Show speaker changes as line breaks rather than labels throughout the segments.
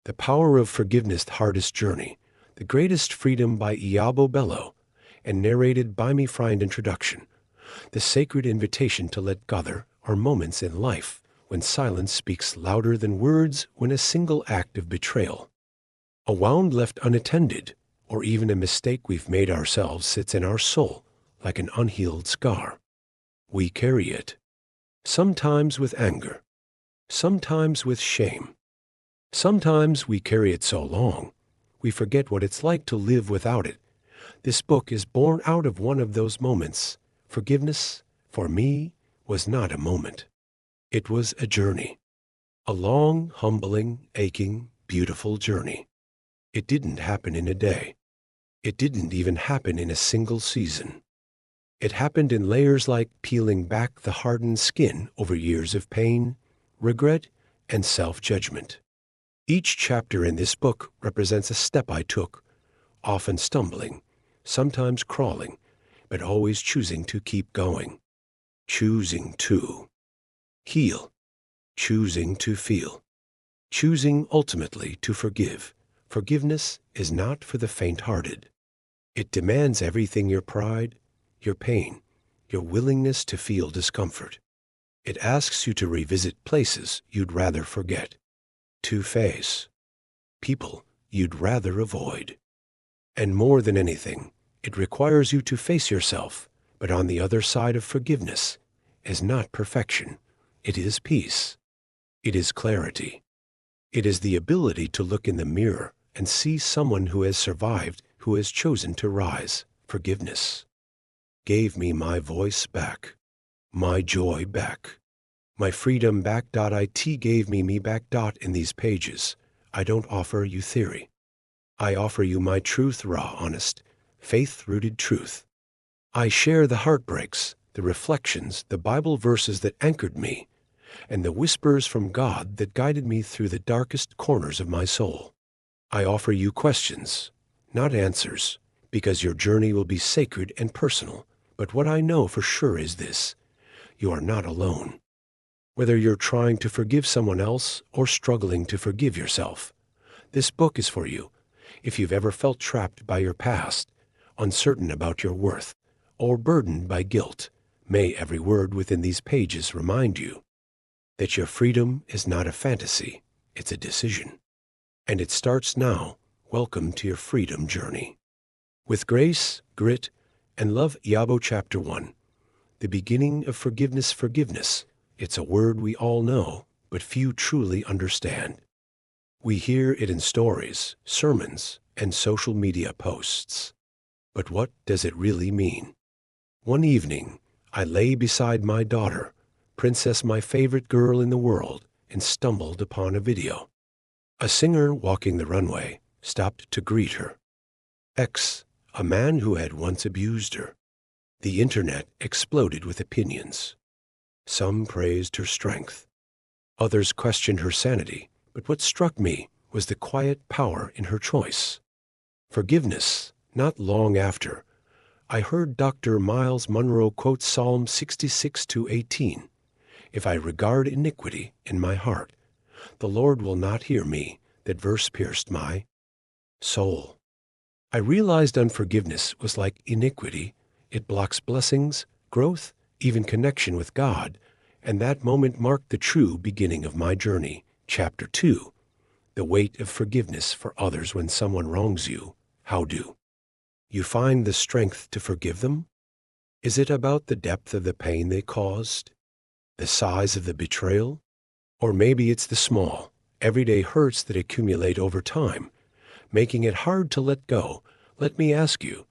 The Power of Forgiveness, The Hardest Journey, The Greatest Freedom by Iyabo Bello, and narrated by me. Friend introduction. The sacred invitation to let go. There are moments in life when silence speaks louder than words, when a single act of betrayal, a wound left unattended, or even a mistake we've made ourselves sits in our soul like an unhealed scar. We carry it, sometimes with anger, sometimes with shame. Sometimes we carry it so long, we forget what it's like to live without it. This book is born out of one of those moments. Forgiveness, for me, was not a moment. It was a journey. A long, humbling, aching, beautiful journey. It didn't happen in a day. It didn't even happen in a single season. It happened in layers, like peeling back the hardened skin over years of pain, regret, and self-judgment. Each chapter in this book represents a step I took, often stumbling, sometimes crawling, but always choosing to keep going. Choosing to heal, choosing to feel, choosing ultimately to forgive. Forgiveness is not for the faint-hearted. It demands everything: your pride, your pain, your willingness to feel discomfort. It asks you to revisit places you'd rather forget, to face people you'd rather avoid. And more than anything, it requires you to face yourself. But on the other side of forgiveness is not perfection. It is peace. It is clarity. It is the ability to look in the mirror and see someone who has survived, who has chosen to rise. Forgiveness gave me my voice back, my joy back, my freedom back. It gave me back. In these pages, I don't offer you theory. I offer you my truth, raw, honest, faith-rooted truth. I share the heartbreaks, the reflections, the Bible verses that anchored me, and the whispers from God that guided me through the darkest corners of my soul. I offer you questions, not answers, because your journey will be sacred and personal. But what I know for sure is this: you are not alone. Whether you're trying to forgive someone else or struggling to forgive yourself, this book is for you. If you've ever felt trapped by your past, uncertain about your worth, or burdened by guilt, may every word within these pages remind you that your freedom is not a fantasy, it's a decision. And it starts now. Welcome to your freedom journey. With grace, grit, and love. Iyabo Chapter 1. The beginning of forgiveness. Forgiveness. It's a word we all know, but few truly understand. We hear it in stories, sermons, and social media posts. But what does it really mean? One evening, I lay beside my daughter, Princess, my favorite girl in the world, and stumbled upon a video. A singer walking the runway stopped to greet her. A man who had once abused her. The internet exploded with opinions. Some praised her strength. Others questioned her sanity. But what struck me was the quiet power in her choice. Forgiveness. Not long after, I heard Dr. Miles Monroe quote Psalm 66:18. If I regard iniquity in my heart, the Lord will not hear me. That verse pierced my soul. I realized unforgiveness was like iniquity. It blocks blessings, growth, even connection with God. And that moment marked the true beginning of my journey. Chapter 2. The weight of forgiveness for others. When someone wrongs you, how do you find the strength to forgive them? Is it about the depth of the pain they caused? The size of the betrayal? Or maybe it's the small, everyday hurts that accumulate over time, making it hard to let go. Let me ask you,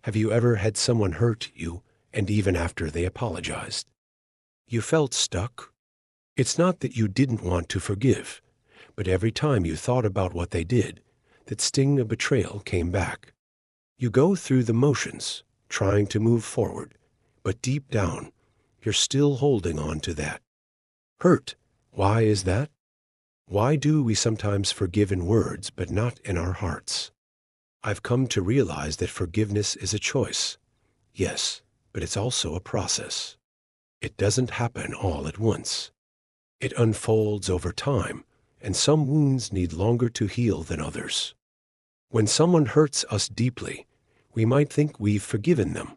have you ever had someone hurt you, and even after they apologized, you felt stuck? It's not that you didn't want to forgive, but every time you thought about what they did, that sting of betrayal came back. You go through the motions, trying to move forward, but deep down, you're still holding on to that hurt. Why is that? Why do we sometimes forgive in words, but not in our hearts? I've come to realize that forgiveness is a choice. Yes, but it's also a process. It doesn't happen all at once. It unfolds over time, and some wounds need longer to heal than others. When someone hurts us deeply, we might think we've forgiven them,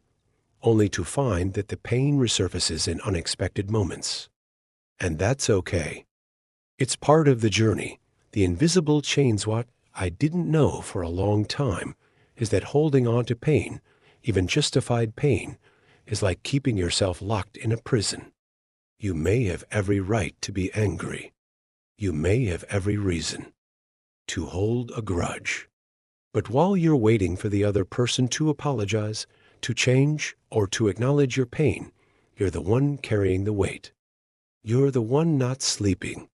only to find that the pain resurfaces in unexpected moments. And that's okay. It's part of the journey. The invisible chains. What I didn't know for a long time is that holding on to pain, even justified pain, is like keeping yourself locked in a prison. You may have every right to be angry. You may have every reason to hold a grudge. But while you're waiting for the other person to apologize, to change, or to acknowledge your pain, you're the one carrying the weight. You're the one not sleeping.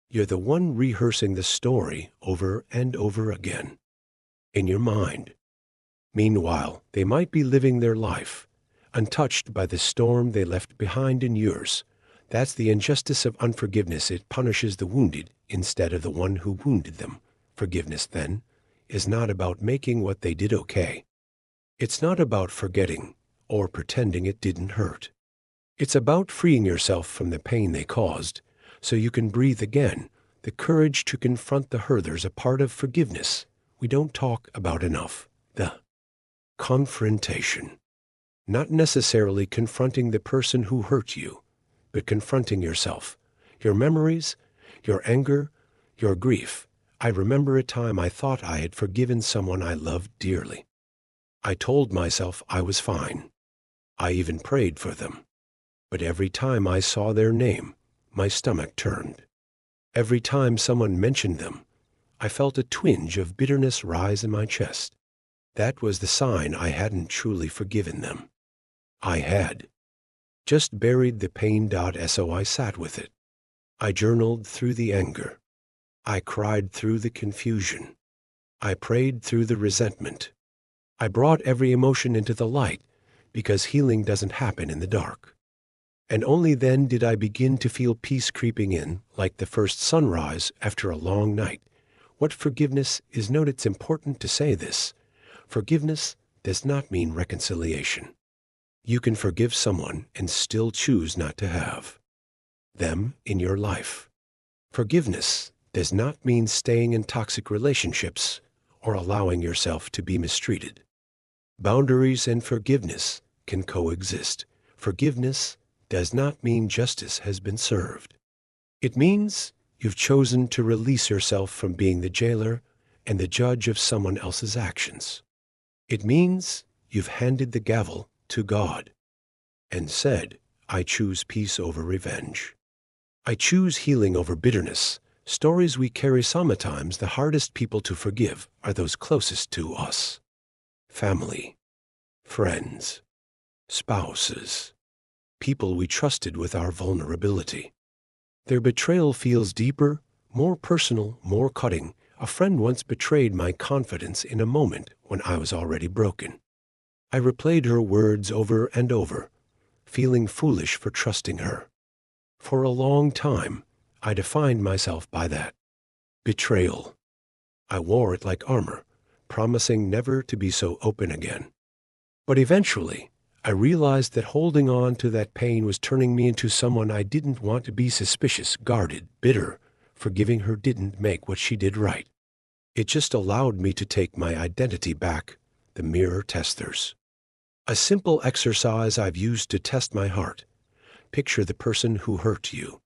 You're the one rehearsing the story over and over again in your mind. Meanwhile, they might be living their life, untouched by the storm they left behind in yours. That's the injustice of unforgiveness. It punishes the wounded instead of the one who wounded them. Forgiveness, then, is not about making what they did okay. It's not about forgetting or pretending it didn't hurt. It's about freeing yourself from the pain they caused so you can breathe again. The courage to confront the hurt. There's a part of forgiveness we don't talk about enough. The confrontation. Not necessarily confronting the person who hurt you, but confronting yourself, your memories, your anger, your grief. I remember a time I thought I had forgiven someone I loved dearly. I told myself I was fine. I even prayed for them. But every time I saw their name, my stomach turned. Every time someone mentioned them, I felt a twinge of bitterness rise in my chest. That was the sign I hadn't truly forgiven them. I had just buried the pain. So I sat with it. I journaled through the anger. I cried through the confusion. I prayed through the resentment. I brought every emotion into the light because healing doesn't happen in the dark. And only then did I begin to feel peace creeping in, like the first sunrise after a long night. What forgiveness is. Note, it's important to say this. Forgiveness does not mean reconciliation. You can forgive someone and still choose not to have them in your life. Forgiveness does not mean staying in toxic relationships or allowing yourself to be mistreated. Boundaries and forgiveness can coexist. Forgiveness does not mean justice has been served. It means you've chosen to release yourself from being the jailer and the judge of someone else's actions. It means you've handed the gavel to God and said, I choose peace over revenge. I choose healing over bitterness. Stories we carry. Sometimes the hardest people to forgive are those closest to us. Family, friends, spouses, people we trusted with our vulnerability. Their betrayal feels deeper, more personal, more cutting. A friend once betrayed my confidence in a moment when I was already broken. I replayed her words over and over, feeling foolish for trusting her. For a long time, I defined myself by that betrayal. I wore it like armor, promising never to be so open again. But eventually, I realized that holding on to that pain was turning me into someone I didn't want to be. Suspicious, guarded, bitter. Forgiving her didn't make what she did right. It just allowed me to take my identity back. The mirror testers. A simple exercise I've used to test my heart. Picture the person who hurt you.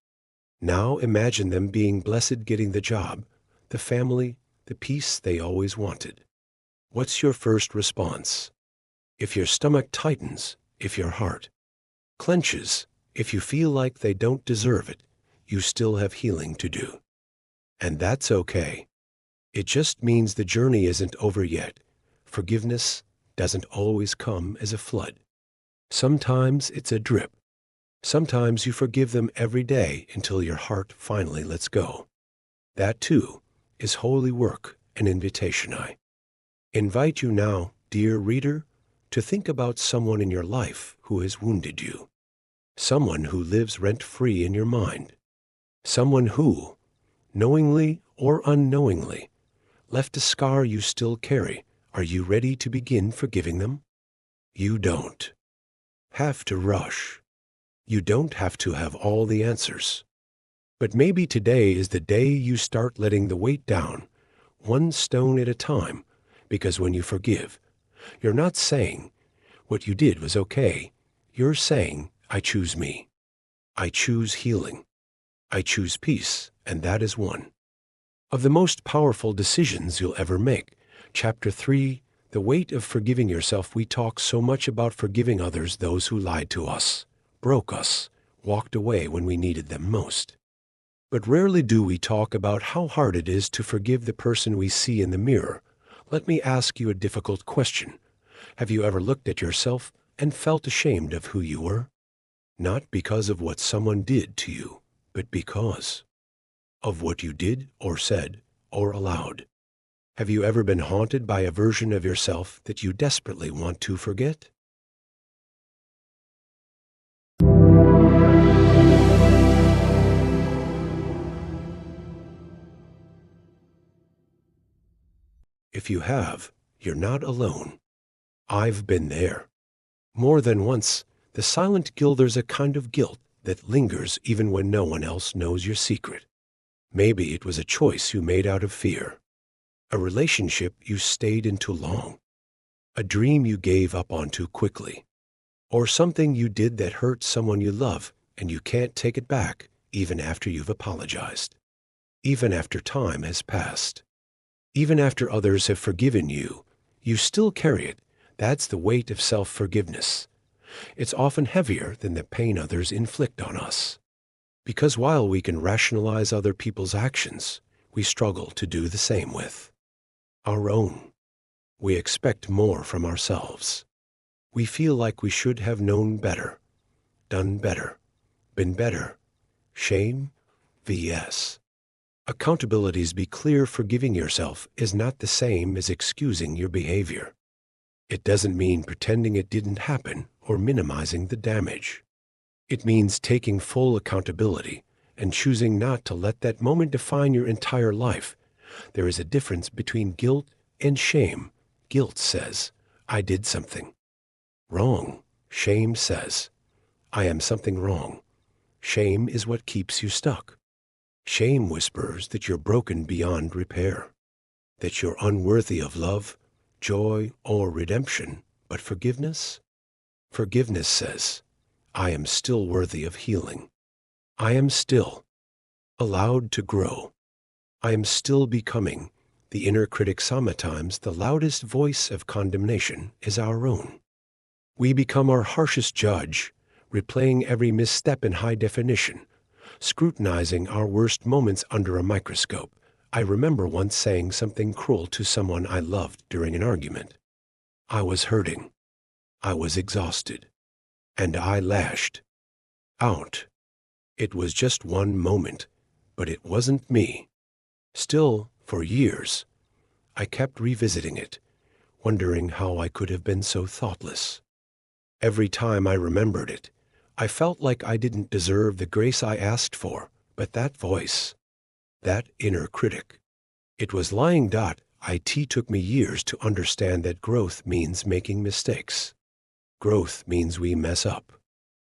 Now imagine them being blessed, getting the job, the family, the peace they always wanted. What's your first response? If your stomach tightens, if your heart clenches, if you feel like they don't deserve it, you still have healing to do. And that's okay. It just means the journey isn't over yet. Forgiveness doesn't always come as a flood. Sometimes it's a drip. Sometimes you forgive them every day until your heart finally lets go. That too is holy work, an invitation. I invite you now, dear reader, to think about someone in your life who has wounded you. Someone who lives rent-free in your mind. Someone who, knowingly or unknowingly, left a scar you still carry. Are you ready to begin forgiving them? You don't have to rush. You don't have to have all the answers. But maybe today is the day you start letting the weight down, one stone at a time, because when you forgive, you're not saying, what you did was okay. You're saying, I choose me. I choose healing. I choose peace, and that is one of the most powerful decisions you'll ever make. Chapter 3, The Weight of Forgiving Yourself. We talk so much about forgiving others, those who lied to us, broke us, walked away when we needed them most. But rarely do we talk about how hard it is to forgive the person we see in the mirror. Let me ask you a difficult question. Have you ever looked at yourself and felt ashamed of who you were? Not because of what someone did to you, but because of what you did or said or allowed. Have you ever been haunted by a version of yourself that you desperately want to forget? If you have, you're not alone. I've been there. More than once, the silent guilt. There's a kind of guilt that lingers even when no one else knows your secret. Maybe it was a choice you made out of fear, a relationship you stayed in too long, a dream you gave up on too quickly, or something you did that hurt someone you love and you can't take it back even after you've apologized, even after time has passed, even after others have forgiven you. You still carry it. That's the weight of self-forgiveness. It's often heavier than the pain others inflict on us. Because while we can rationalize other people's actions, we struggle to do the same with our own. We expect more from ourselves. We feel like we should have known better, done better, been better. Shame vs. accountabilities. Be clear, forgiving yourself is not the same as excusing your behavior. It doesn't mean pretending it didn't happen or minimizing the damage. It means taking full accountability and choosing not to let that moment define your entire life. There is a difference between guilt and shame. Guilt says, I did something wrong. Shame says, I am something wrong. Shame is what keeps you stuck. Shame whispers that you're broken beyond repair, that you're unworthy of love, joy, or redemption. But forgiveness? Forgiveness says, I am still worthy of healing. I am still allowed to grow. I am still becoming. The inner critic. Sometimes the loudest voice of condemnation is our own. We become our harshest judge, replaying every misstep in high definition, scrutinizing our worst moments under a microscope. I remember once saying something cruel to someone I loved during an argument. I was hurting. I was exhausted. And I lashed out. It was just one moment, but it wasn't me. Still, for years, I kept revisiting it, wondering how I could have been so thoughtless. Every time I remembered it, I felt like I didn't deserve the grace I asked for. But that voice, that inner critic, it was lying. It took me years to understand that growth means making mistakes. Growth means we mess up.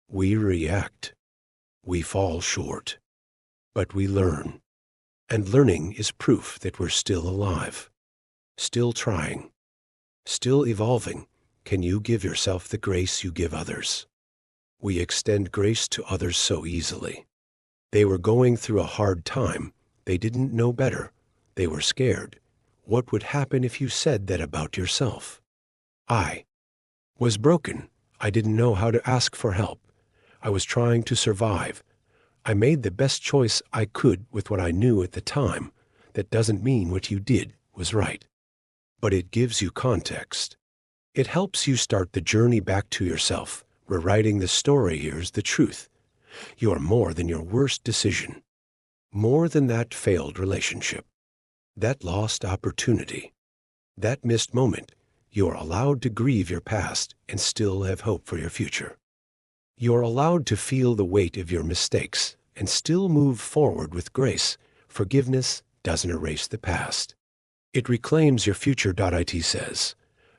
We react. We fall short. But we learn. And learning is proof that we're still alive, still trying, still evolving. Can you give yourself the grace you give others? We extend grace to others so easily. They were going through a hard time. They didn't know better. They were scared. What would happen if you said that about yourself? I was broken. I didn't know how to ask for help. I was trying to survive. I made the best choice I could with what I knew at the time. That doesn't mean what you did was right, but it gives you context. It helps you start the journey back to yourself, rewriting the story. Here's the truth. You are more than your worst decision, more than that failed relationship, that lost opportunity, that missed moment. You are allowed to grieve your past and still have hope for your future. You are allowed to feel the weight of your mistakes and still move forward with grace. Forgiveness doesn't erase the past. It reclaims your future. It says,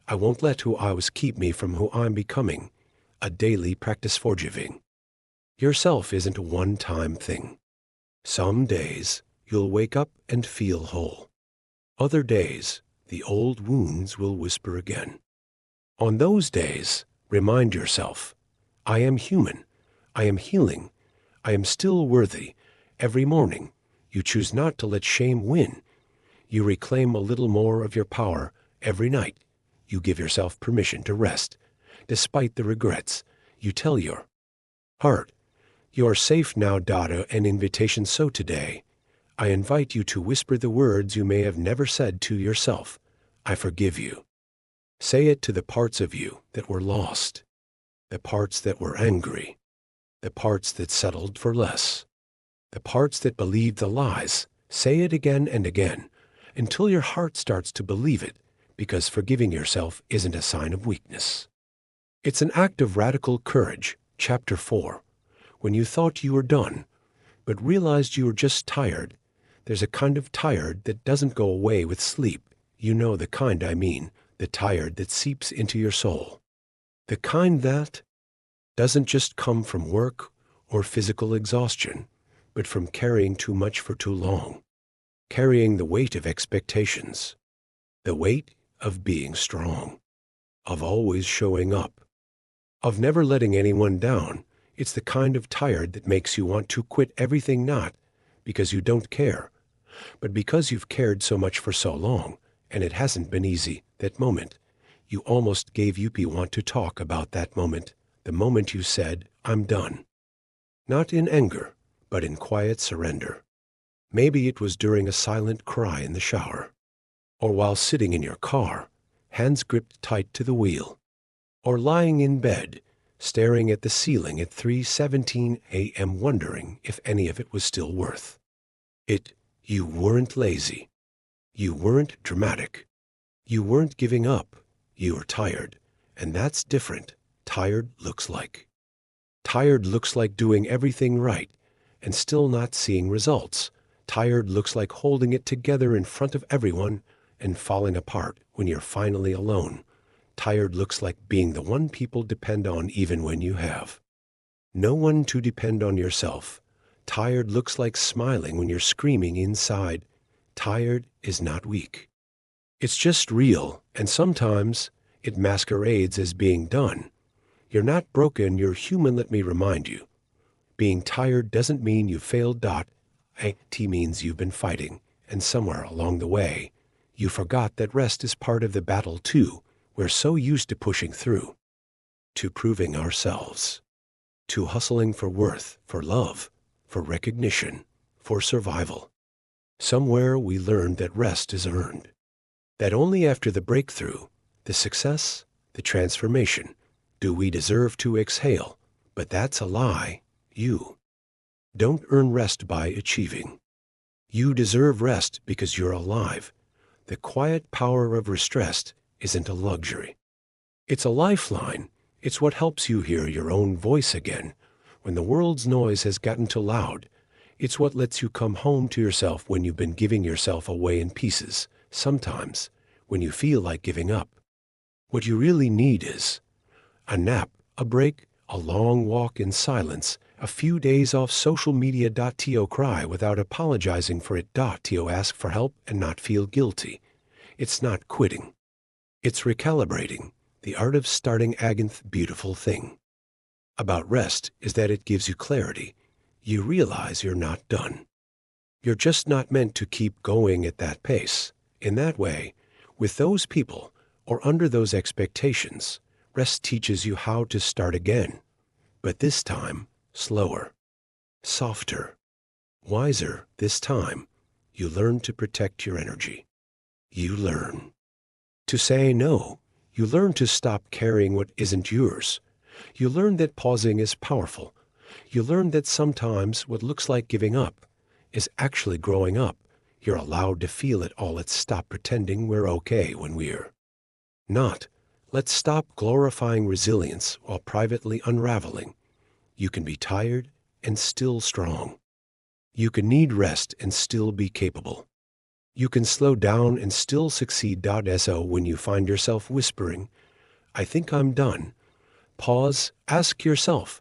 I won't let who I was keep me from who I'm becoming. A daily practice. Forgiving yourself isn't a one-time thing. Some days you'll wake up and feel whole. Other days, the old wounds will whisper again. On those days, remind yourself, I am human, I am healing, I am still worthy. Every morning, you choose not to let shame win. You reclaim a little more of your power. Every night, you give yourself permission to rest. Despite the regrets, you tell your heart, you are safe now, Dada, an invitation. So today, I invite you to whisper the words you may have never said to yourself. I forgive you. Say it to the parts of you that were lost, the parts that were angry, the parts that settled for less, the parts that believed the lies. Say it again and again until your heart starts to believe it, because forgiving yourself isn't a sign of weakness. It's an act of radical courage. Chapter 4. When you thought you were done, but realized you were just tired. There's a kind of tired that doesn't go away with sleep. You know the kind I mean, the tired that seeps into your soul. The kind that doesn't just come from work or physical exhaustion, but from carrying too much for too long. Carrying the weight of expectations, the weight of being strong, of always showing up, of never letting anyone down. It's the kind of tired that makes you want to quit everything, not because you don't care, but because you've cared so much for so long, and it hasn't been easy. That moment, you almost gave up. You want to talk about that moment, the moment you said, I'm done. Not in anger, but in quiet surrender. Maybe it was during a silent cry in the shower, or while sitting in your car, hands gripped tight to the wheel, or lying in bed, staring at the ceiling at 3:17 a.m. wondering if any of it was still worth it. You weren't lazy. You weren't dramatic. You weren't giving up. You were tired, and that's different. Tired looks like doing everything right and still not seeing results. Tired looks like holding it together in front of everyone and falling apart when you're finally alone. Tired looks like being the one people depend on even when you have no one to depend on yourself. Tired looks like smiling when you're screaming inside. Tired is not weak. It's just real, and sometimes it masquerades as being done. You're not broken, you're human. Let me remind you. Being tired doesn't mean you failed. It means you've been fighting, and somewhere along the way, you forgot that rest is part of the battle too. We're so used to pushing through, to proving ourselves, to hustling for worth, for love, for recognition, for survival. Somewhere we learned that rest is earned, that only after the breakthrough, the success, the transformation, do we deserve to exhale. But that's a lie. You don't earn rest by achieving. You deserve rest because you're alive. The quiet power of rest isn't a luxury. It's a lifeline. It's what helps you hear your own voice again when the world's noise has gotten too loud. It's what lets you come home to yourself when you've been giving yourself away in pieces. Sometimes, when you feel like giving up, what you really need is a nap, a break, a long walk in silence, a few days off social media. To cry without apologizing for it. To ask for help and not feel guilty. It's not quitting. It's recalibrating. The art of starting again. Beautiful thing about rest is that it gives you clarity. You realize you're not done. You're just not meant to keep going at that pace, in that way, with those people, or under those expectations. Rest teaches you how to start again, but this time, slower, softer, wiser. This time, you learn to protect your energy. You learn to say no. You learn to stop carrying what isn't yours. You learn that pausing is powerful. You learn that sometimes what looks like giving up is actually growing up. You're allowed to feel it all. Let's stop pretending we're okay when we're not. Let's stop glorifying resilience while privately unraveling. You can be tired and still strong. You can need rest and still be capable. You can slow down and still succeed. So when you find yourself whispering, I think I'm done, pause, ask yourself,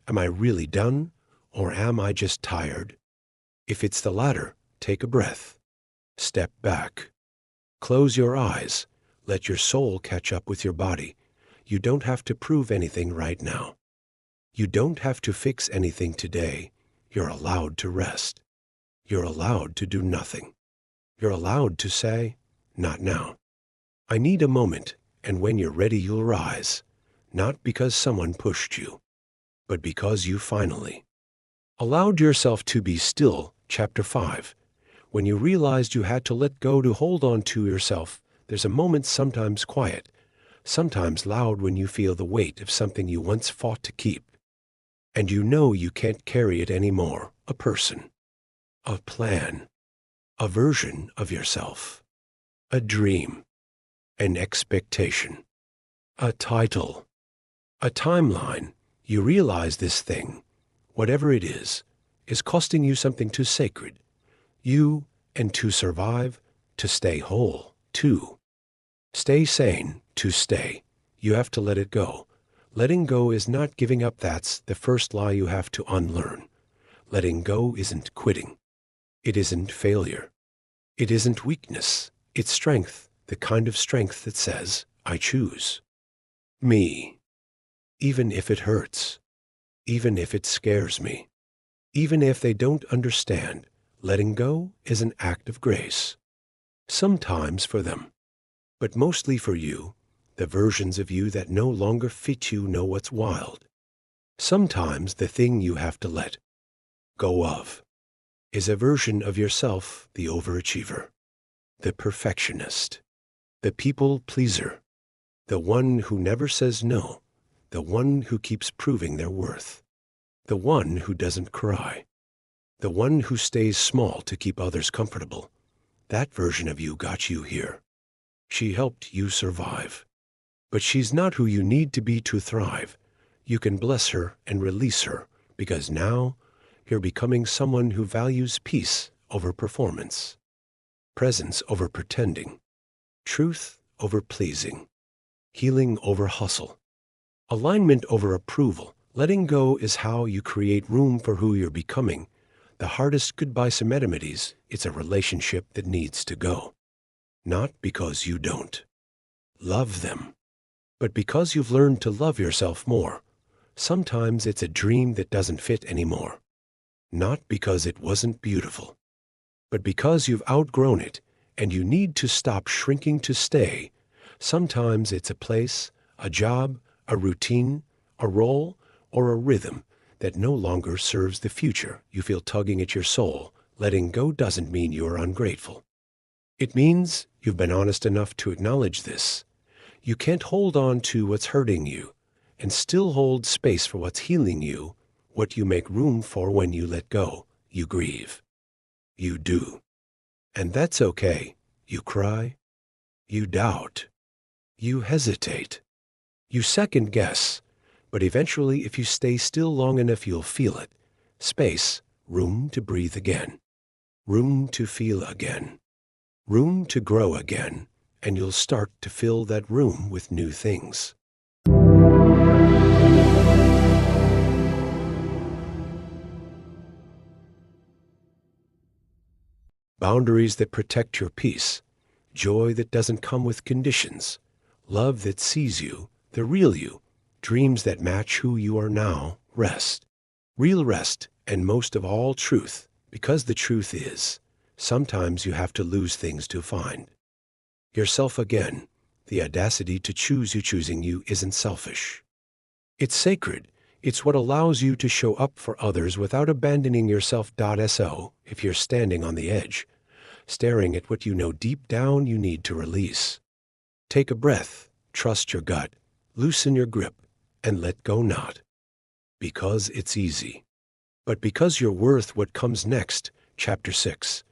am I really done, or am I just tired? If it's the latter, take a breath. Step back. Close your eyes. Let your soul catch up with your body. You don't have to prove anything right now. You don't have to fix anything today. You're allowed to rest. You're allowed to do nothing. You're allowed to say, not now. I need a moment, and when you're ready, you'll rise. Not because someone pushed you, but because you finally allowed yourself to be still. Chapter 5. When you realized you had to let go to hold on to yourself, there's a moment, sometimes quiet, sometimes loud, when you feel the weight of something you once fought to keep. And you know you can't carry it anymore. A person, a plan, a version of yourself, a dream, an expectation, a title, a timeline. You realize this thing, whatever it is costing you something too sacred. You, and to survive, to stay whole, to stay sane, to stay, you have to let it go. Letting go is not giving up. That's the first lie you have to unlearn. Letting go isn't quitting. It isn't failure. It isn't weakness. It's strength, the kind of strength that says, I choose me. Even if it hurts. Even if it scares me. Even if they don't understand. Letting go is an act of grace. Sometimes for them, but mostly for you. The versions of you that no longer fit you know what's wild. Sometimes the thing you have to let go of is a version of yourself, the overachiever, the perfectionist, the people pleaser, the one who never says no, the one who keeps proving their worth, the one who doesn't cry, the one who stays small to keep others comfortable. That version of you got you here. She helped you survive. But she's not who you need to be to thrive. You can bless her and release her, because now you're becoming someone who values peace over performance, presence over pretending, truth over pleasing, healing over hustle, alignment over approval. Letting go is how you create room for who you're becoming. The hardest goodbye, Semetimedes, it's a relationship that needs to go. Not because you don't love them, but because you've learned to love yourself more. Sometimes it's a dream that doesn't fit anymore. Not because it wasn't beautiful, but because you've outgrown it and you need to stop shrinking to stay. Sometimes it's a place, a job, a routine, a role, or a rhythm that no longer serves the future you feel tugging at your soul. Letting go doesn't mean you're ungrateful. It means you've been honest enough to acknowledge this. You can't hold on to what's hurting you and still hold space for what's healing you. What you make room for when you let go, you grieve. You do. And that's okay. You cry. You doubt. You hesitate. You second guess. But eventually, if you stay still long enough, you'll feel it. Space, room to breathe again. Room to feel again. Room to grow again. And you'll start to fill that room with new things. Boundaries that protect your peace, joy that doesn't come with conditions, love that sees you, the real you, dreams that match who you are now, rest, real rest, and most of all, truth, because the truth is, sometimes you have to lose things to find yourself again. The audacity to choose you. Choosing you isn't selfish. It's sacred. It's what allows you to show up for others without abandoning yourself. So, if you're standing on the edge, staring at what you know deep down you need to release, take a breath, trust your gut, loosen your grip, and let go. Not because it's easy, but because you're worth what comes next. Chapter 6.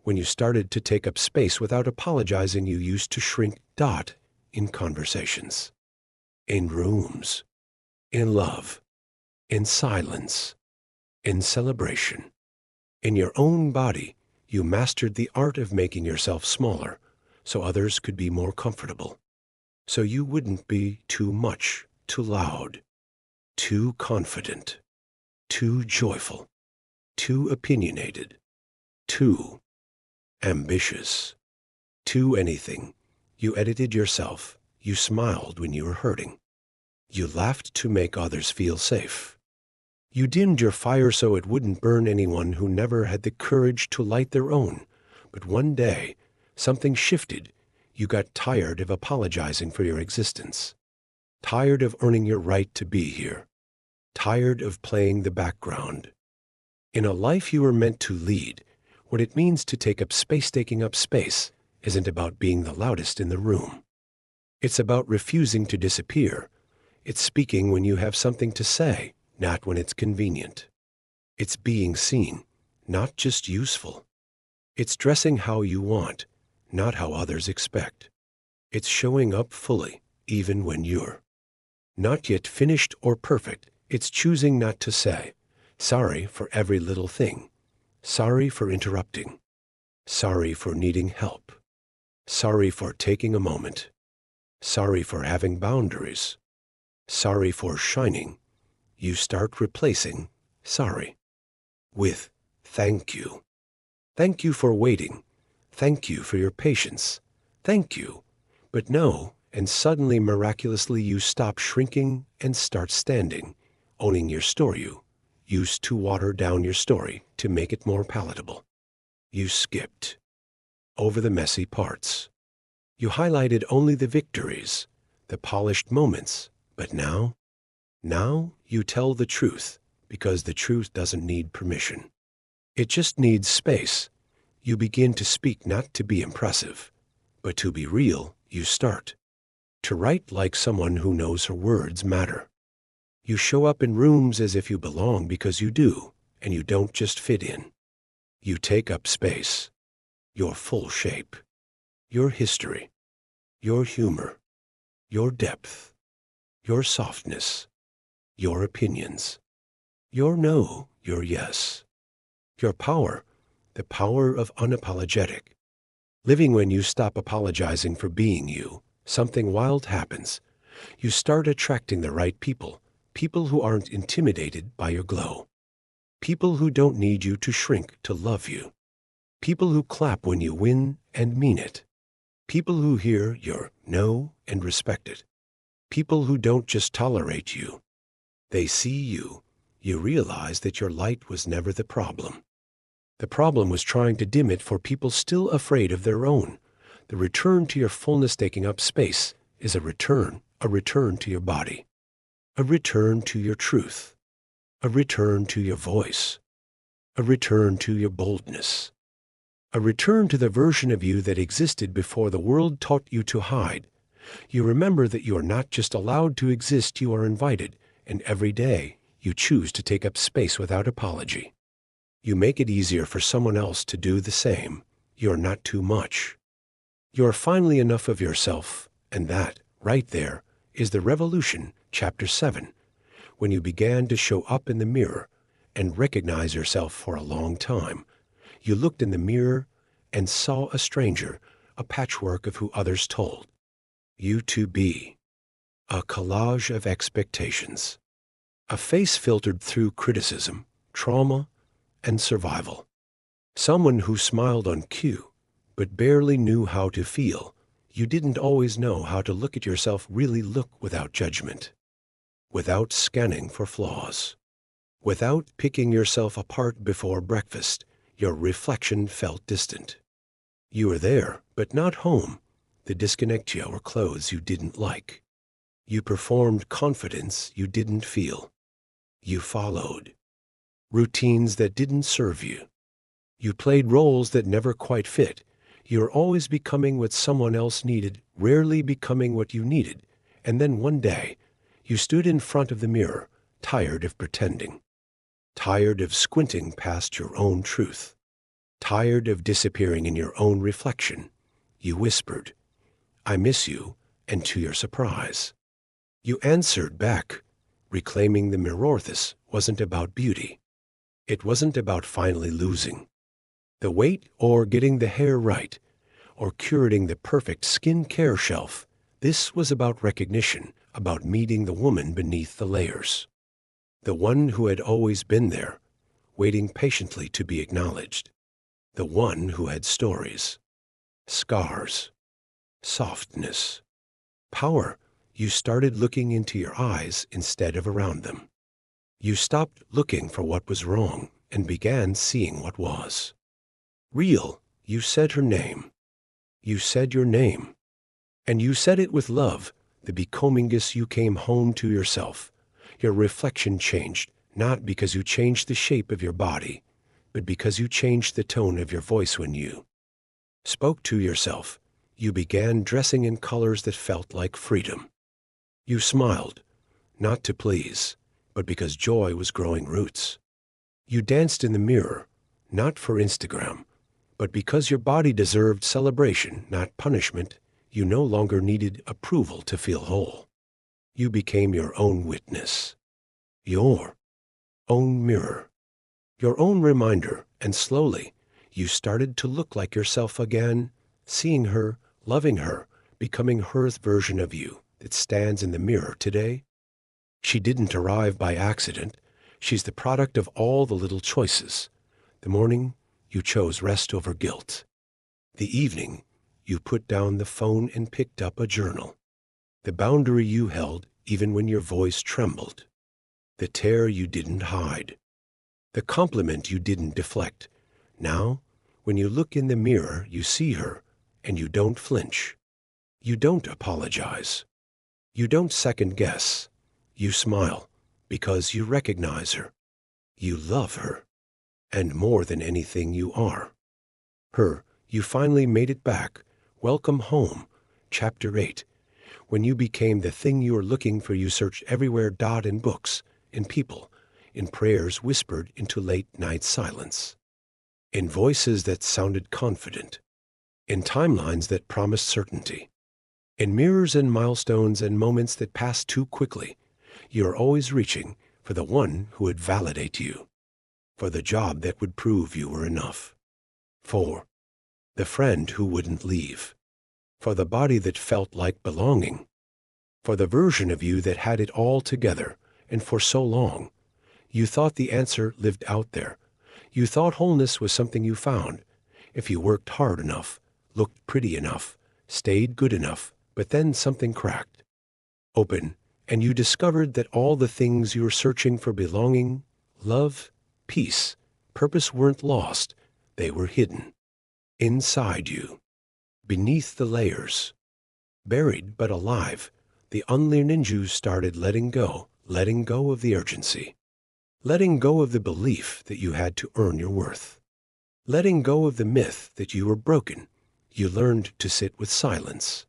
When you started to take up space without apologizing, you used to shrink. In conversations, in rooms, in love, in silence, in celebration, in your own body, you mastered the art of making yourself smaller so others could be more comfortable, so you wouldn't be too much, too loud, too confident, too joyful, too opinionated. Too ambitious. Too anything. You edited yourself. You smiled when you were hurting. You laughed to make others feel safe. You dimmed your fire so it wouldn't burn anyone who never had the courage to light their own. But one day, something shifted. You got tired of apologizing for your existence. Tired of earning your right to be here. Tired of playing the background. In a life you were meant to lead, what it means to take up space, taking up space isn't about being the loudest in the room. It's about refusing to disappear. It's speaking when you have something to say, not when it's convenient. It's being seen, not just useful. It's dressing how you want, not how others expect. It's showing up fully, even when you're not yet finished or perfect. It's choosing not to say, sorry for every little thing. Sorry for interrupting. Sorry for needing help. Sorry for taking a moment. Sorry for having boundaries. Sorry for shining. You start replacing sorry with thank you. Thank you for waiting. Thank you for your patience. Thank you. But no, and suddenly, miraculously, you stop shrinking and start standing, owning your story. You used to water down your story to make it more palatable. You skipped over the messy parts. You highlighted only the victories, the polished moments. But now you tell the truth, because the truth doesn't need permission. It just needs space. You begin to speak not to be impressive, but to be real. You start to write like someone who knows her words matter. You show up in rooms as if you belong because you do, and you don't just fit in. You take up space, your full shape, your history, your humor, your depth, your softness, your opinions, your no, your yes, your power, the power of unapologetic. Living when you stop apologizing for being you, something wild happens. You start attracting the right people, people who aren't intimidated by your glow, people who don't need you to shrink to love you, people who clap when you win and mean it, people who hear your no and respect it, people who don't just tolerate you. They see you. You realize that your light was never the problem. The problem was trying to dim it for people still afraid of their own. The return to your fullness, taking up space, is a return to your body, a return to your truth, a return to your voice, a return to your boldness, a return to the version of you that existed before the world taught you to hide. You remember that you are not just allowed to exist, you are invited, and every day you choose to take up space without apology. You make it easier for someone else to do the same. You're not too much. You're finally enough of yourself, and that, right there, is the revolution, chapter 7, when you began to show up in the mirror and recognize yourself. For a long time, you looked in the mirror and saw a stranger, a patchwork of who others told you to be, a collage of expectations, a face filtered through criticism, trauma, and survival. Someone who smiled on cue, but barely knew how to feel. You didn't always know how to look at yourself, really look without judgment, without scanning for flaws, without picking yourself apart before breakfast. Your reflection felt distant. You were there, but not home. The disconnect you wore clothes you didn't like. You performed confidence you didn't feel. You followed routines that didn't serve you. You played roles that never quite fit. You're always becoming what someone else needed, rarely becoming what you needed. And then one day, you stood in front of the mirror, tired of pretending, tired of squinting past your own truth, tired of disappearing in your own reflection. You whispered, "I miss you," and to your surprise, you answered back, reclaiming the mirror. This wasn't about beauty. It wasn't about finally losing the weight or getting the hair right or curating the perfect skincare shelf. This was about recognition, about meeting the woman beneath the layers, the one who had always been there, waiting patiently to be acknowledged, the one who had stories, scars, softness, power. You started looking into your eyes instead of around them. You stopped looking for what was wrong and began seeing what was. Real, you said her name. You said your name. And you said it with love. The becomingus you came home to yourself. Your reflection changed, not because you changed the shape of your body, but because you changed the tone of your voice when you spoke to yourself. You began dressing in colors that felt like freedom. You smiled, not to please, but because joy was growing roots. You danced in the mirror, not for Instagram, but because your body deserved celebration, not punishment. You no longer needed approval to feel whole. You became your own witness, your own mirror, your own reminder, and slowly you started to look like yourself again, seeing her, loving her, becoming her version of you that stands in the mirror today. She didn't arrive by accident. She's the product of all the little choices. The morning, you chose rest over guilt. The evening, you put down the phone and picked up a journal. The boundary you held even when your voice trembled. The tear you didn't hide. The compliment you didn't deflect. Now, when you look in the mirror, you see her, and you don't flinch. You don't apologize. You don't second guess. You smile because you recognize her. You love her. And more than anything, you are her. You finally made it back. Welcome home. Chapter 8. When you became the thing you were looking for, you searched everywhere, in books, in people, in prayers whispered into late-night silence, in voices that sounded confident, in timelines that promised certainty, in mirrors and milestones and moments that passed too quickly. You are always reaching for the one who would validate you, for the job that would prove you were enough, for the friend who wouldn't leave, for the body that felt like belonging, for the version of you that had it all together. And for so long, you thought the answer lived out there. You thought wholeness was something you found if you worked hard enough, looked pretty enough, stayed good enough. But then something cracked open, and you discovered that all the things you were searching for, belonging, love, peace, purpose, weren't lost. They were hidden inside you, beneath the layers, buried but alive. The unlearned you started letting go of the urgency, letting go of the belief that you had to earn your worth, letting go of the myth that you were broken. You learned to sit with silence,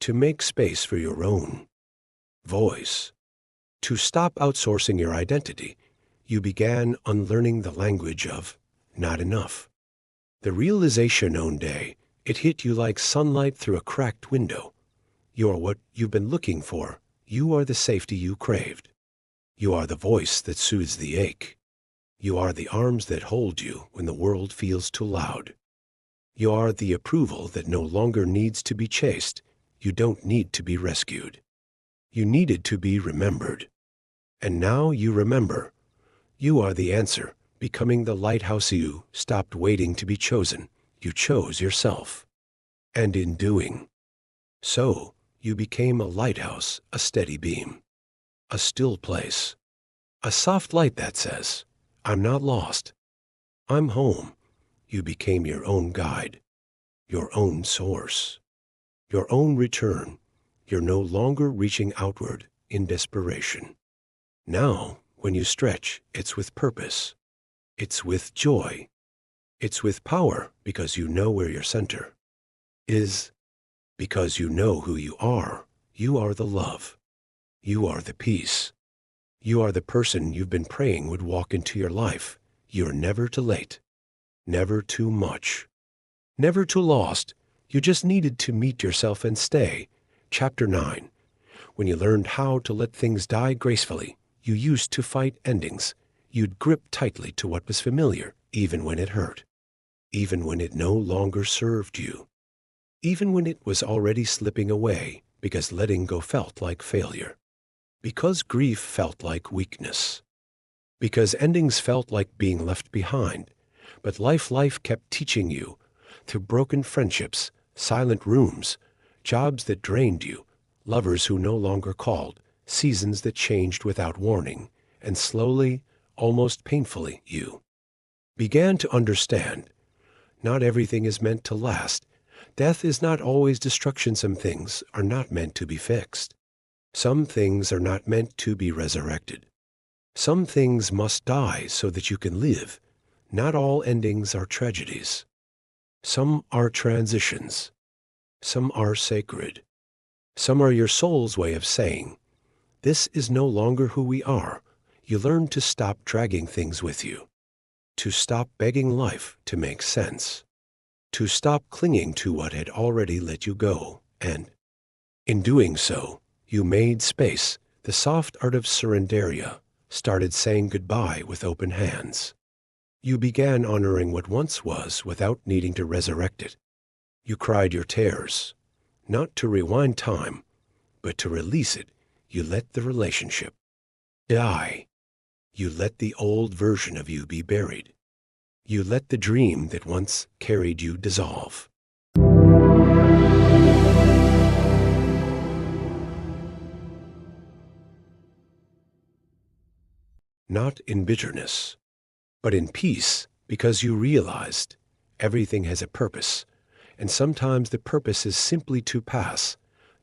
to make space for your own voice, to stop outsourcing your identity. You began unlearning the language of not enough. The realization one day, it hit you like sunlight through a cracked window. You are what you've been looking for. You are the safety you craved. You are the voice that soothes the ache. You are the arms that hold you when the world feels too loud. You are the approval that no longer needs to be chased. You don't need to be rescued. You needed to be remembered. And now you remember. You are the answer, becoming the lighthouse. You stopped waiting to be chosen. You chose yourself. And in doing so, you became a lighthouse, a steady beam, a still place, a soft light that says, I'm not lost. I'm home. You became your own guide, your own source, your own return. You're no longer reaching outward in desperation. Now, when you stretch, it's with purpose. It's with joy. It's with power, because you know where your center is, because you know who you are. You are the love. You are the peace. You are the person you've been praying would walk into your life. You're never too late, never too much, never too lost. You just needed to meet yourself and stay. Chapter 9. When you learned how to let things die gracefully, you used to fight endings. You'd grip tightly to what was familiar, even when it hurt, even when it no longer served you, even when it was already slipping away, because letting go felt like failure, because grief felt like weakness, because endings felt like being left behind. But life kept teaching you, through broken friendships, silent rooms, jobs that drained you, lovers who no longer called, seasons that changed without warning, and slowly, almost painfully, you began to understand. Not everything is meant to last. Death is not always destruction. Some things are not meant to be fixed. Some things are not meant to be resurrected. Some things must die so that you can live. Not all endings are tragedies. Some are transitions. Some are sacred. Some are your soul's way of saying, this is no longer who we are. You learn to stop dragging things with you. To stop begging life to make sense. To stop clinging to what had already let you go. And in doing so, you made space. The soft art of surrenderia started saying goodbye with open hands. You began honoring what once was without needing to resurrect it. You cried your tears, not to rewind time, but to release it. You let the relationship die. You let the old version of you be buried. You let the dream that once carried you dissolve. Not in bitterness, but in peace, because you realized everything has a purpose, and sometimes the purpose is simply to pass.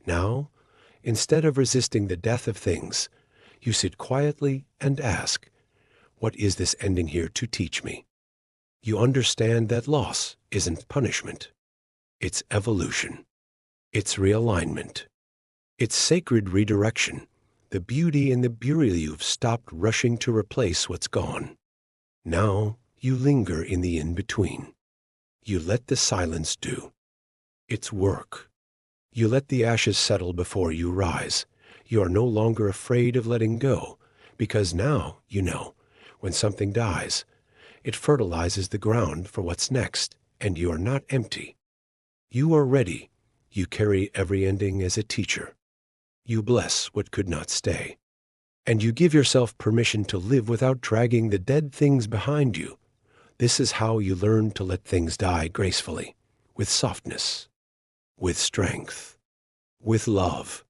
Now, instead of resisting the death of things, you sit quietly and ask, what is this ending here to teach me? You understand that loss isn't punishment. It's evolution. It's realignment. It's sacred redirection. The beauty and the burial you've stopped rushing to replace what's gone. Now you linger in the in-between. You let the silence do its work. You let the ashes settle before you rise. You are no longer afraid of letting go, because now you know, when something dies, it fertilizes the ground for what's next, and you are not empty. You are ready. You carry every ending as a teacher. You bless what could not stay. And you give yourself permission to live without dragging the dead things behind you. This is how you learn to let things die gracefully, with softness, with strength, with love,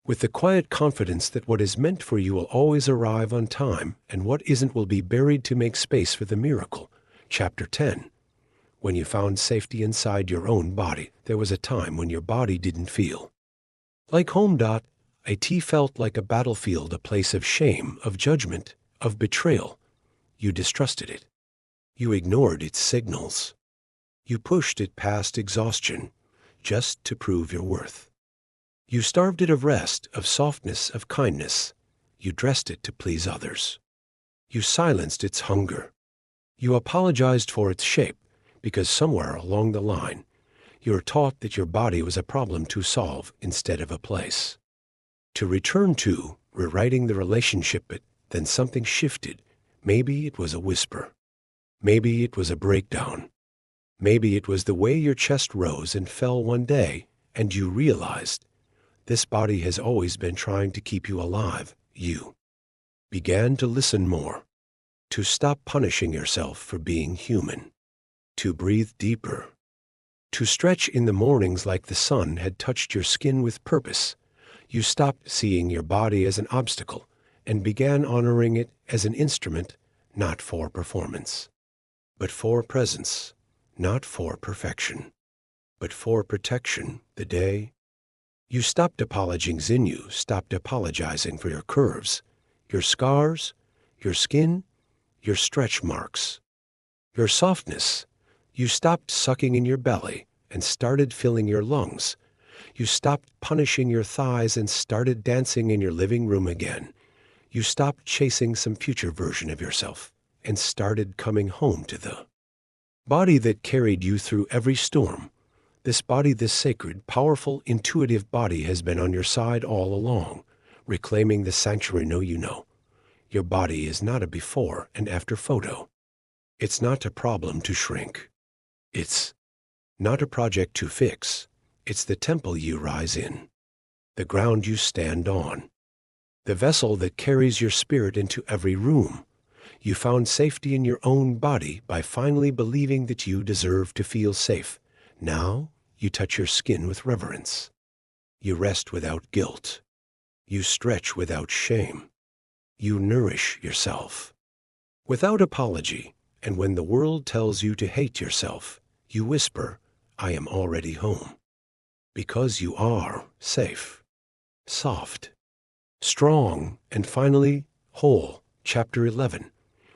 with the quiet confidence that what is meant for you will always arrive on time, and what isn't will be buried to make space for the miracle. Chapter 10. When you found safety inside your own body, there was a time when your body didn't feel like home. It felt like a battlefield, a place of shame, of judgment, of betrayal. You distrusted it. You ignored its signals. You pushed it past exhaustion, just to prove your worth. You starved it of rest, of softness, of kindness. You dressed it to please others. You silenced its hunger. You apologized for its shape, because somewhere along the line, you were taught that your body was a problem to solve instead of a place to return to, rewriting the relationship. But then something shifted. Maybe it was a whisper. Maybe it was a breakdown. Maybe it was the way your chest rose and fell one day, and you realized this body has always been trying to keep you alive. You began to listen more, to stop punishing yourself for being human, to breathe deeper, to stretch in the mornings like the sun had touched your skin with purpose. You stopped seeing your body as an obstacle and began honoring it as an instrument, not for performance, but for presence, not for perfection, but for protection. The day you stopped apologizing, you stopped apologizing for your curves, your scars, your skin, your stretch marks, your softness. You stopped sucking in your belly and started filling your lungs. You stopped punishing your thighs and started dancing in your living room again. You stopped chasing some future version of yourself and started coming home to the body that carried you through every storm. This body, this sacred, powerful, intuitive body has been on your side all along, reclaiming the sanctuary. No, you know, your body is not a before and after photo. It's not a problem to shrink. It's not a project to fix. It's the temple you rise in, the ground you stand on, the vessel that carries your spirit into every room. You found safety in your own body by finally believing that you deserve to feel safe. Now you touch your skin with reverence. You rest without guilt. You stretch without shame. You nourish yourself without apology. And when the world tells you to hate yourself, you whisper, I am already home. Because you are safe, soft, strong, and finally whole. Chapter 11.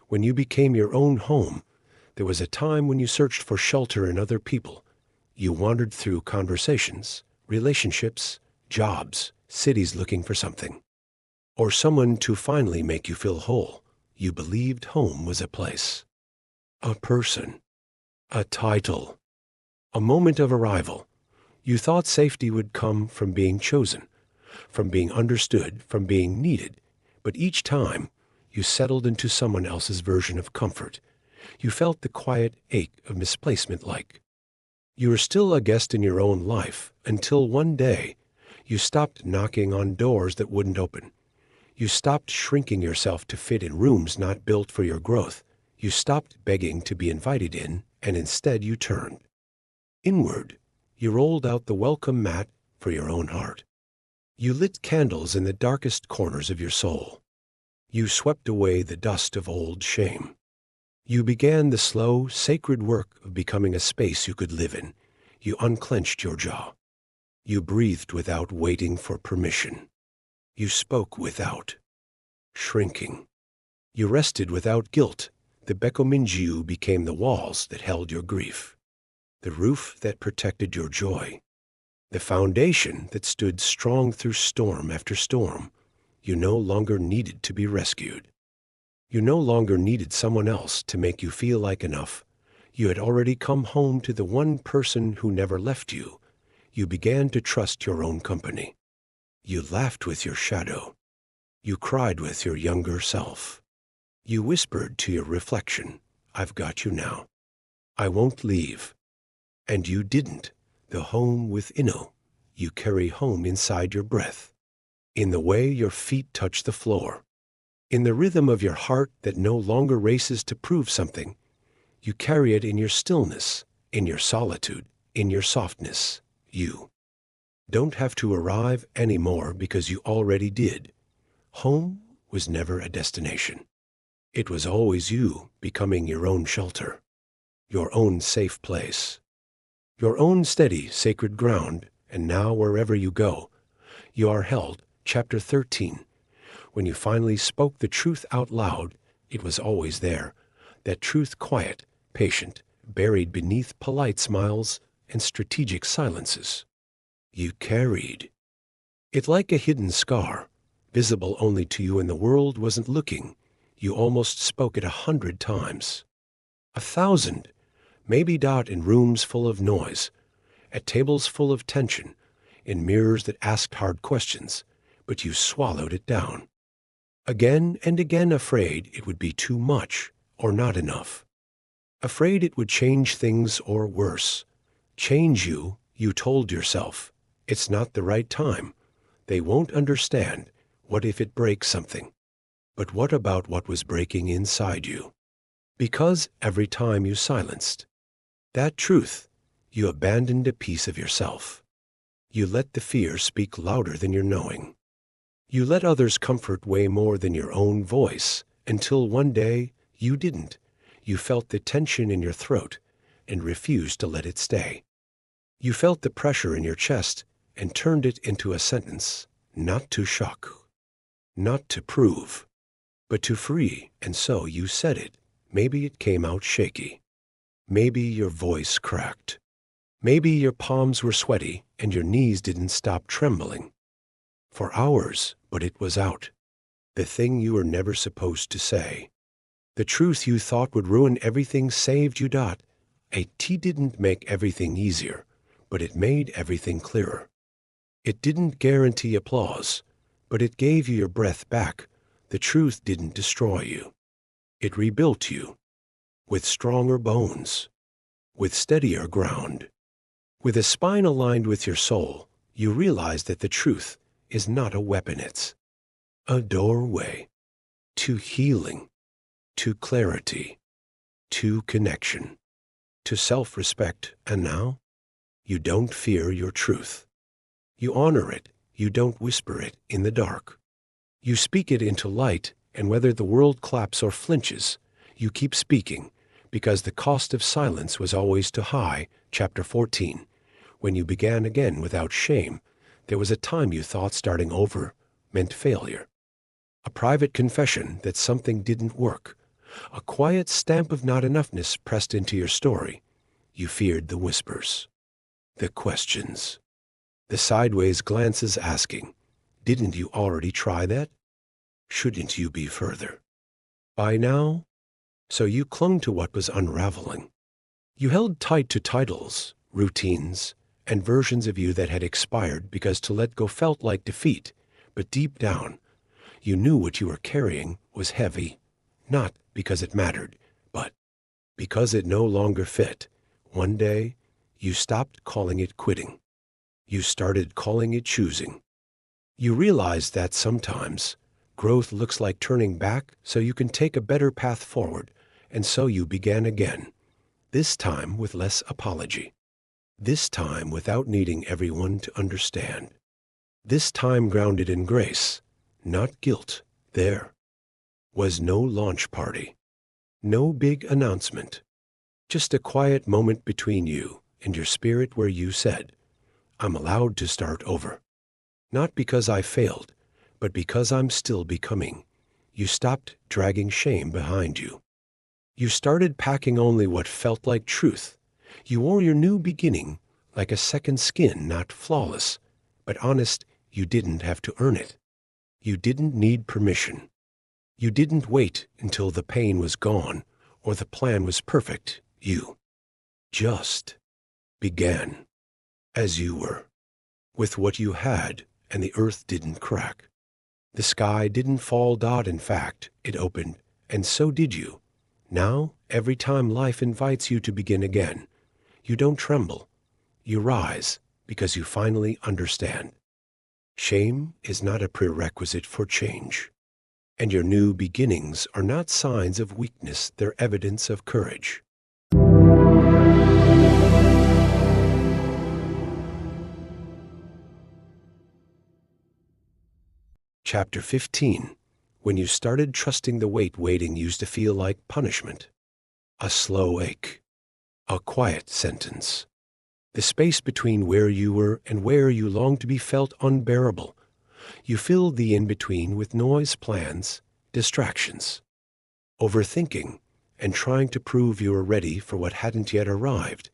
When you became your own home, there was a time when you searched for shelter in other people. You wandered through conversations, relationships, jobs, cities looking for something, or someone to finally make you feel whole. You believed home was a place, a person, a title, a moment of arrival. You thought safety would come from being chosen, from being understood, from being needed. But each time, you settled into someone else's version of comfort. You felt the quiet ache of misplacement, like you were still a guest in your own life, until one day, you stopped knocking on doors that wouldn't open. You stopped shrinking yourself to fit in rooms not built for your growth. You stopped begging to be invited in, and instead you turned inward. You rolled out the welcome mat for your own heart. You lit candles in the darkest corners of your soul. You swept away the dust of old shame. You began the slow, sacred work of becoming a space you could live in. You unclenched your jaw. You breathed without waiting for permission. You spoke without shrinking. You rested without guilt. The Bekominjiu became the walls that held your grief, the roof that protected your joy, the foundation that stood strong through storm after storm. You no longer needed to be rescued. You no longer needed someone else to make you feel like enough. You had already come home to the one person who never left you. You began to trust your own company. You laughed with your shadow. You cried with your younger self. You whispered to your reflection, I've got you now. I won't leave. And you didn't. The home within you carry home inside your breath, in the way your feet touch the floor, in the rhythm of your heart that no longer races to prove something. You carry it in your stillness, in your solitude, in your softness. You don't have to arrive anymore because you already did. Home was never a destination. It was always you becoming your own shelter, your own safe place, your own steady, sacred ground. And now wherever you go, you are held. Chapter 13. When you finally spoke the truth out loud, it was always there. That truth, quiet, patient, buried beneath polite smiles and strategic silences. You carried it like a hidden scar, visible only to you when the world wasn't looking. You almost spoke it 100 times. 1,000, maybe, in rooms full of noise, at tables full of tension, in mirrors that asked hard questions, but you swallowed it down. Again and again, afraid it would be too much or not enough. Afraid it would change things, or worse, change you. You told yourself, it's not the right time. They won't understand. What if it breaks something? But what about what was breaking inside you? Because every time you silenced that truth, you abandoned a piece of yourself. You let the fear speak louder than your knowing. You let others' comfort weigh more than your own voice, until one day you didn't. You felt the tension in your throat and refused to let it stay. You felt the pressure in your chest and turned it into a sentence, not to shock, not to prove, but to free. And so you said it. Maybe it came out shaky. Maybe your voice cracked. Maybe your palms were sweaty and your knees didn't stop trembling for hours, but it was out. The thing you were never supposed to say. The truth you thought would ruin everything saved you. A tea didn't make everything easier, but it made everything clearer. It didn't guarantee applause, but it gave you your breath back. The truth didn't destroy you. It rebuilt you, with stronger bones, with steadier ground. With a spine aligned with your soul, you realize that the truth is not a weapon, it's a doorway to healing, to clarity, to connection, to self-respect, and now you don't fear your truth. You honor it. You don't whisper it in the dark. You speak it into light, and whether the world claps or flinches, you keep speaking, because the cost of silence was always too high. Chapter 14. When you began again without shame, there was a time you thought starting over meant failure. A private confession that something didn't work. A quiet stamp of not enoughness pressed into your story. You feared the whispers, the questions, the sideways glances asking, "Didn't you already try that? Shouldn't you be further by now?" So you clung to what was unraveling. You held tight to titles, routines, and versions of you that had expired because to let go felt like defeat. But deep down, you knew what you were carrying was heavy, not because it mattered, but because it no longer fit. One day, you stopped calling it quitting. You started calling it choosing. You realized that sometimes growth looks like turning back so you can take a better path forward, and so you began again, this time with less apology, this time without needing everyone to understand, this time grounded in grace, not guilt. There was no launch party, no big announcement, just a quiet moment between you and your spirit where you said, "I'm allowed to start over. Not because I failed, but because I'm still becoming." You stopped dragging shame behind you. You started packing only what felt like truth. You wore your new beginning like a second skin, not flawless, but honest. You didn't have to earn it. You didn't need permission. You didn't wait until the pain was gone or the plan was perfect. You just began as you were, with what you had, and the earth didn't crack. The sky didn't fall. In fact, it opened, and so did you. Now, every time life invites you to begin again, you don't tremble. You rise because you finally understand. Shame is not a prerequisite for change. And your new beginnings are not signs of weakness, they're evidence of courage. Chapter 15. When you started trusting the weight waiting used to feel like punishment. A slow ache. A quiet sentence. The space between where you were and where you longed to be felt unbearable. You filled the in-between with noise, plans, distractions, overthinking, and trying to prove you were ready for what hadn't yet arrived.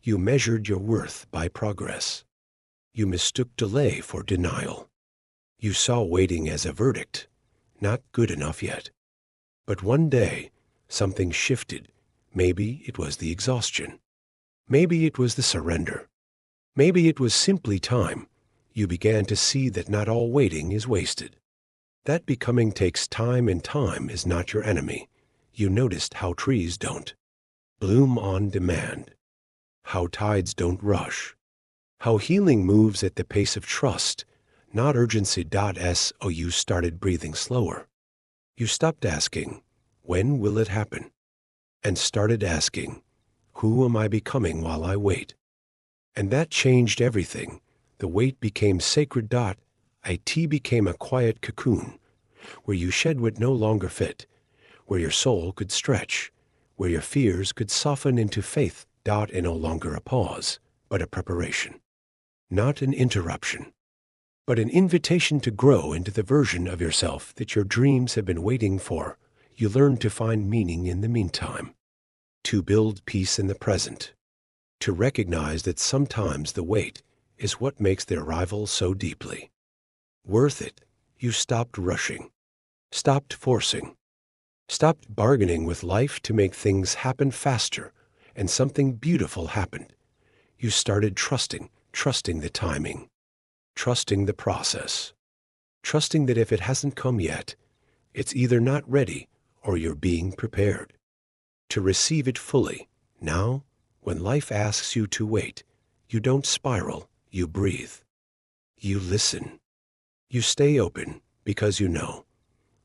You measured your worth by progress. You mistook delay for denial. You saw waiting as a verdict, not good enough yet. But one day, something shifted. Maybe it was the exhaustion. Maybe it was the surrender. Maybe it was simply time. You began to see that not all waiting is wasted. That becoming takes time, and time is not your enemy. You noticed how trees don't bloom on demand, how tides don't rush, how healing moves at the pace of trust, not urgency. So you started breathing slower. You stopped asking, "When will it happen?" and started asking, "Who am I becoming while I wait?" And that changed everything. The wait became sacred. It became a quiet cocoon, where you shed what no longer fit, where your soul could stretch, where your fears could soften into faith. And no longer a pause, but a preparation. Not an interruption, but an invitation to grow into the version of yourself that your dreams have been waiting for. You learned to find meaning in the meantime, to build peace in the present, to recognize that sometimes the wait is what makes the arrival so deeply worth it. You stopped rushing, stopped forcing, stopped bargaining with life to make things happen faster, and something beautiful happened. You started trusting the timing, trusting the process, trusting that if it hasn't come yet, it's either not ready or you're being prepared to receive it fully. Now, when life asks you to wait, you don't spiral, you breathe. You listen. You stay open because you know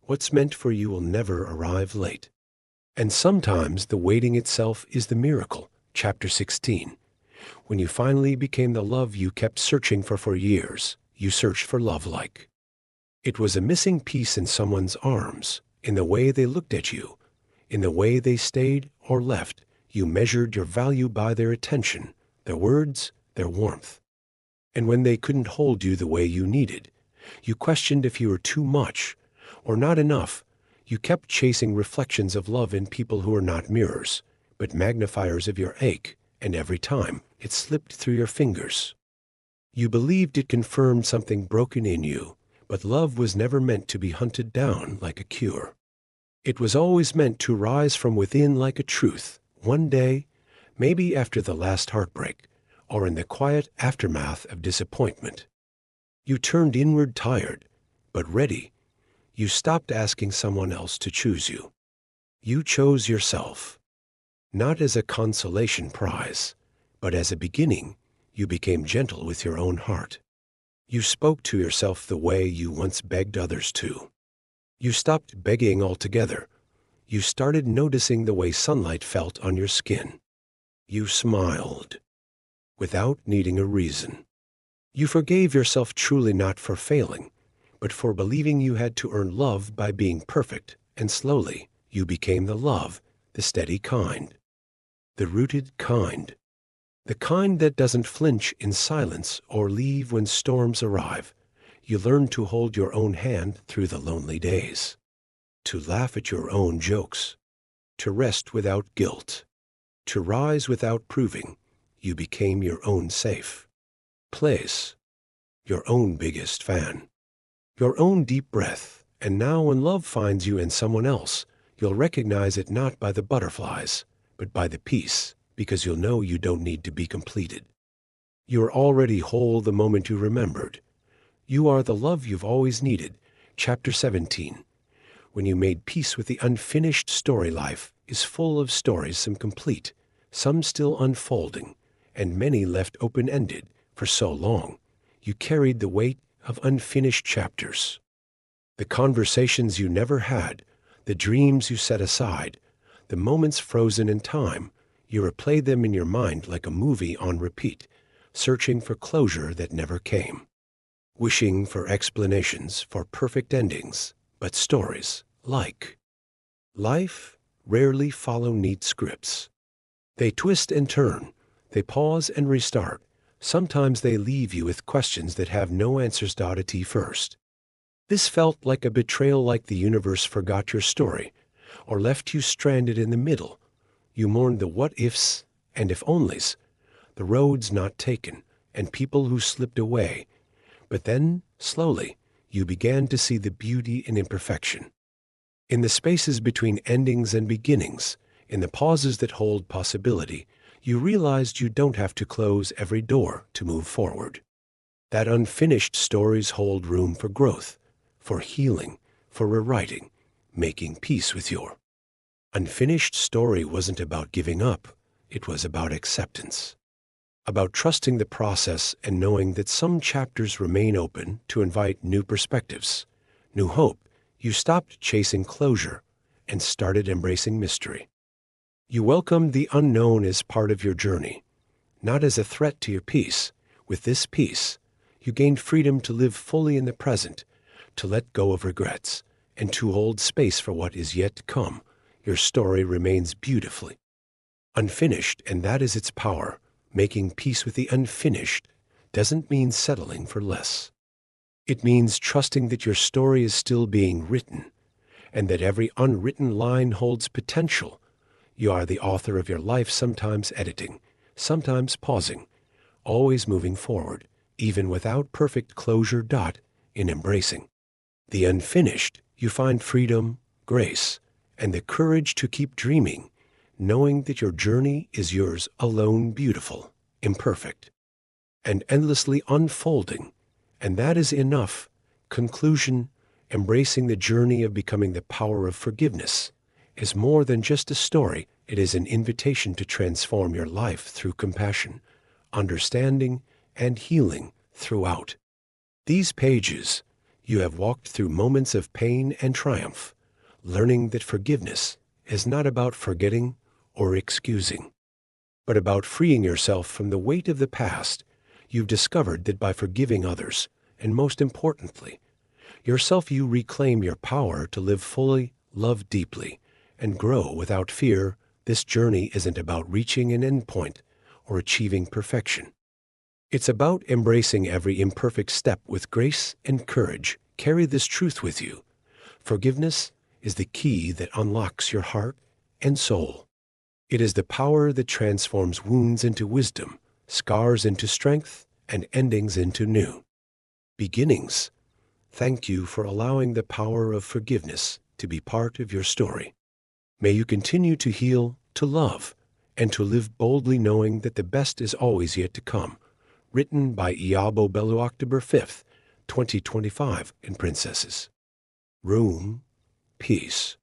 what's meant for you will never arrive late. And sometimes the waiting itself is the miracle. Chapter 16. When you finally became the love you kept searching for years, you searched for love like. It was a missing piece in someone's arms, in the way they looked at you, in the way they stayed or left. You measured your value by their attention, their words, their warmth. And when they couldn't hold you the way you needed, you questioned if you were too much or not enough. You kept chasing reflections of love in people who were not mirrors, but magnifiers of your ache, and every time it slipped through your fingers, you believed it confirmed something broken in you. But love was never meant to be hunted down like a cure. It was always meant to rise from within like a truth. One day, maybe after the last heartbreak, or in the quiet aftermath of disappointment, you turned inward tired, but ready. You stopped asking someone else to choose you. You chose yourself. Not as a consolation prize, but as a beginning. You became gentle with your own heart. You spoke to yourself the way you once begged others to. You stopped begging altogether. You started noticing the way sunlight felt on your skin. You smiled, without needing a reason. You forgave yourself truly, not for failing, but for believing you had to earn love by being perfect, and slowly you became the love, the steady kind, the rooted kind. The kind that doesn't flinch in silence or leave when storms arrive. You learn to hold your own hand through the lonely days, to laugh at your own jokes, to rest without guilt, to rise without proving. You became your own safe place, your own biggest fan, your own deep breath. And now when love finds you in someone else, you'll recognize it not by the butterflies, but by the peace. Because you'll know you don't need to be completed. You are already whole the moment you remembered. You are the love you've always needed. Chapter 17. When you made peace with the unfinished story, life is full of stories, some complete, some still unfolding, and many left open-ended. For so long, you carried the weight of unfinished chapters. The conversations you never had, the dreams you set aside, the moments frozen in time. You replayed them in your mind like a movie on repeat, searching for closure that never came, wishing for explanations, for perfect endings. But stories, like life, rarely follow neat scripts. They twist and turn, they pause and restart. Sometimes they leave you with questions that have no answers. At first, this felt like a betrayal, like the universe forgot your story, or left you stranded in the middle. You mourned the what-ifs and if-onlys, the roads not taken, and people who slipped away. But then, slowly, you began to see the beauty in imperfection. In the spaces between endings and beginnings, in the pauses that hold possibility, you realized you don't have to close every door to move forward. That unfinished stories hold room for growth, for healing, for rewriting, making peace with your unfinished story wasn't about giving up. It was about acceptance, about trusting the process and knowing that some chapters remain open to invite new perspectives, new hope. You stopped chasing closure and started embracing mystery. You welcomed the unknown as part of your journey, not as a threat to your peace. With this peace, you gained freedom to live fully in the present, to let go of regrets, and to hold space for what is yet to come. Your story remains beautifully unfinished, and that is its power. Making peace with the unfinished doesn't mean settling for less. It means trusting that your story is still being written, and that every unwritten line holds potential. You are the author of your life, sometimes editing, sometimes pausing, always moving forward, even without perfect closure. In embracing the unfinished, you find freedom, grace, and the courage to keep dreaming, knowing that your journey is yours alone, beautiful, imperfect, and endlessly unfolding. And that is enough. Conclusion: embracing the journey of becoming the power of forgiveness is more than just a story. It is an invitation to transform your life through compassion, understanding, and healing throughout. These pages, you have walked through moments of pain and triumph, learning that forgiveness is not about forgetting or excusing, but about freeing yourself from the weight of the past. You've discovered that by forgiving others, and most importantly, yourself, you reclaim your power to live fully, love deeply, and grow without fear. This journey isn't about reaching an endpoint or achieving perfection. It's about embracing every imperfect step with grace and courage. Carry this truth with you. Forgiveness is the key that unlocks your heart and soul. It is the power that transforms wounds into wisdom, scars into strength, and endings into new beginnings. Thank you for allowing the power of forgiveness to be part of your story. May you continue to heal, to love, and to live boldly, knowing that the best is always yet to come. Written by Iyabo Bello, October 5th, 2025, in Princesses. Room, peace.